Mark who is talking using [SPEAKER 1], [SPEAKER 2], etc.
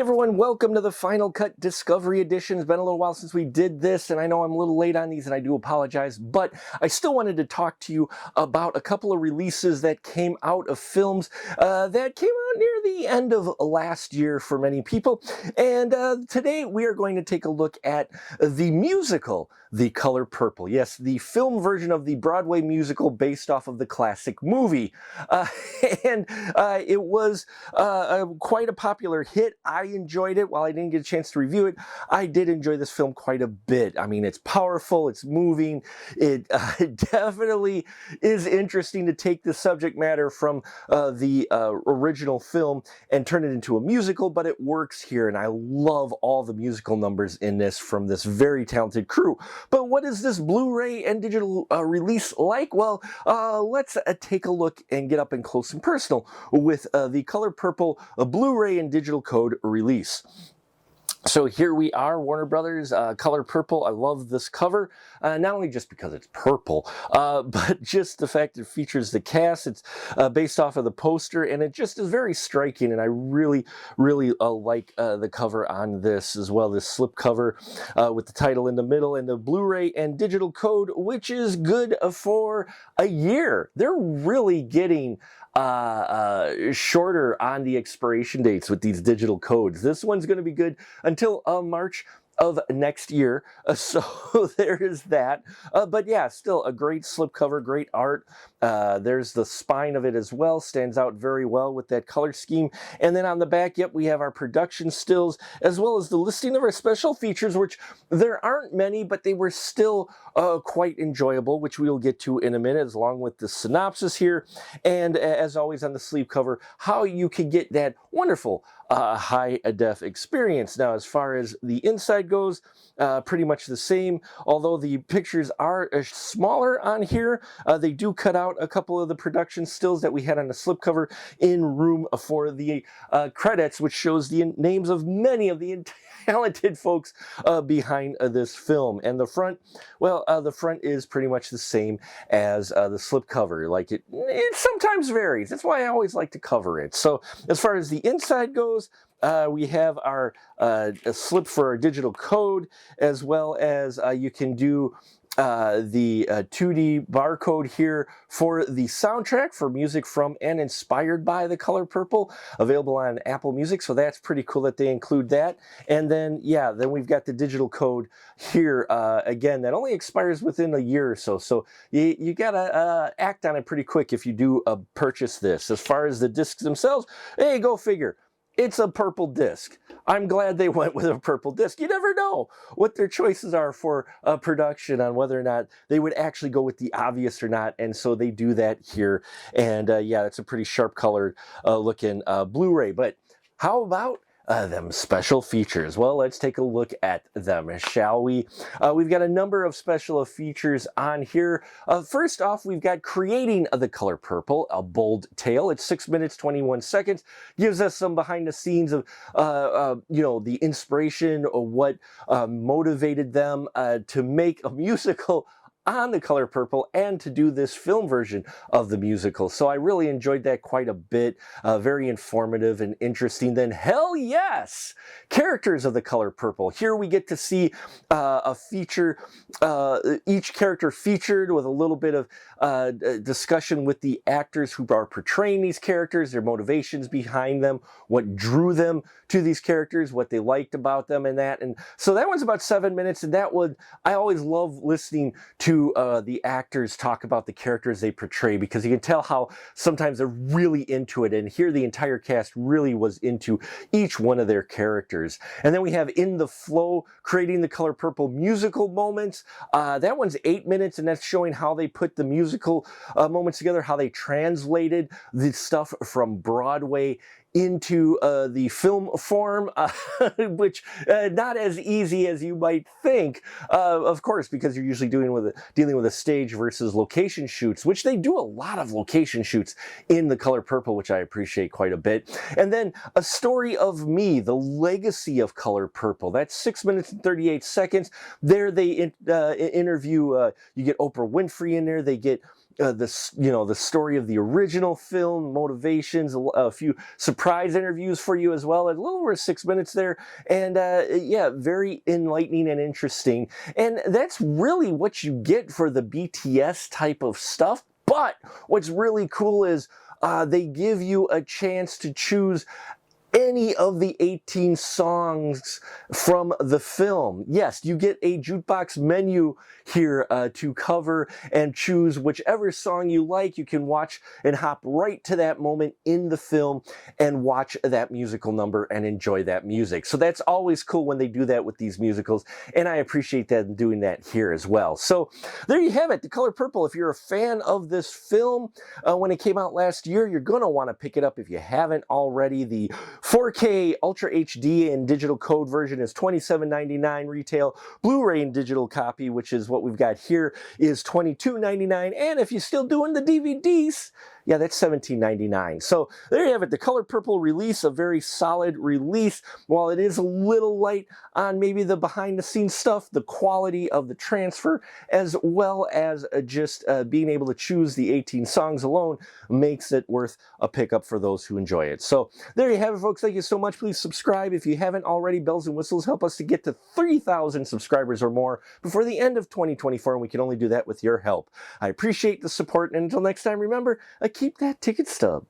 [SPEAKER 1] everyone, welcome to the Final Cut Discovery Edition. It's been a little while since we did this, and I know I'm a little late on these, and I do apologize, but I still wanted to talk to you about a couple of releases that came out of films that came out near the end of last year for many people. And today we are going to take a look at the musical, The Color Purple. Yes, the film version of the Broadway musical based off of the classic movie. It was quite a popular hit. I enjoyed it. While I didn't get a chance to review it, I did enjoy this film quite a bit. I mean, it's powerful, it's moving, it definitely is interesting to take the subject matter from the original film and turn it into a musical, but it works here, and I love all the musical numbers in this from this very talented crew. But what is this Blu-ray and digital release like? Well, let's take a look and get up and close and personal with The Color Purple, a Blu-ray and digital code release. So here we are, Warner Brothers, Color Purple. I love this cover, not only just because it's purple, but just the fact it features the cast. It's based off of the poster, and it just is very striking, and I really like the cover on this as well, this slip cover with the title in the middle and the Blu-ray and digital code, which is good for a year. They're really getting shorter on the expiration dates with these digital codes. This one's going to be good until March of next year, so there is that. But yeah, still a great slipcover, great art. There's the spine of it as well, stands out very well with that color scheme. And then on the back, yep, we have our production stills, as well as the listing of our special features, which there aren't many, but they were still quite enjoyable, which we'll get to in a minute, along with the synopsis here. And as always on the sleeve cover, how you can get that wonderful high-def experience. Now, as far as the inside goes, pretty much the same, although the pictures are smaller on here. They do cut out a couple of the production stills that we had on the slipcover in room for the credits, which shows the names of many of the talented folks behind this film. And the front, well, the front is pretty much the same as the slipcover. Like it sometimes varies. That's why I always like to cover it. So as far as the inside goes, we have our a slip for our digital code, as well as you can do the 2D barcode here for the soundtrack for music from and inspired by The Color Purple, available on Apple Music. So that's pretty cool that they include that. And then, yeah, then we've got the digital code here, again, that only expires within a year or so. So you gotta act on it pretty quick if you do purchase this. As far as the discs themselves, hey, go figure. It's a purple disc. I'm glad they went with a purple disc. You never know what their choices are for production on whether or not they would actually go with the obvious or not, and so they do that here. And yeah, it's a pretty sharp colored looking Blu-ray. But how about them special features? Well, let's take a look at them, shall we? We've got a number of special features on here. First off, we've got Creating The Color Purple, a bold tale. It's 6 minutes, 21 seconds. Gives us some behind the scenes of, you know, the inspiration or what motivated them to make a musical on The Color Purple and to do this film version of the musical. So I really enjoyed that quite a bit. Very informative and interesting. Then, hell yes! Characters of The Color Purple. Here we get to see a feature, each character featured with a little bit of discussion with the actors who are portraying these characters, their motivations behind them, what drew them to these characters, what they liked about them and that. And so that one's about 7 minutes, and that would, I always love listening to the actors talk about the characters they portray, because you can tell how sometimes they're really into it, and here the entire cast really was into each one of their characters. And then we have In the Flow, Creating the Color Purple musical moments. That one's 8 minutes, and that's showing how they put the musical moments together, how they translated the stuff from Broadway into the film form, which not as easy as you might think, of course, because you're usually dealing with a stage versus location shoots, which they do a lot of location shoots in The Color Purple, which I appreciate quite a bit. And then A Story of Me, the legacy of Color Purple. That's 6 minutes and 38 seconds. There they interview, you get Oprah Winfrey in there, they get the story of the original film, motivations, a few surprise interviews for you as well, a little over 6 minutes there, and yeah, very enlightening and interesting. And that's really what you get for the BTS type of stuff. But what's really cool is they give you a chance to choose any of the 18 songs from the film. Yes, you get a jukebox menu here to cover and choose whichever song you like. You can watch and hop right to that moment in the film and watch that musical number and enjoy that music. So that's always cool when they do that with these musicals, and I appreciate them doing that here as well. So there you have it, The Color Purple. If you're a fan of this film, when it came out last year, you're going to want to pick it up if you haven't already. The 4K Ultra HD and digital code version is $27.99 retail. Blu-ray and digital copy, which is what we've got here, is $22.99. And if you're still doing the DVDs, yeah, that's $17.99. So there you have it, The Color Purple release, a very solid release. While it is a little light on maybe the behind-the-scenes stuff, the quality of the transfer, as well as just being able to choose the 18 songs alone, makes it worth a pickup for those who enjoy it. So there you have it, folks. Thank you so much. Please subscribe if you haven't already. Bells and whistles help us to get to 3,000 subscribers or more before the end of 2024, and we can only do that with your help. I appreciate the support, and until next time, remember, keep that ticket stub.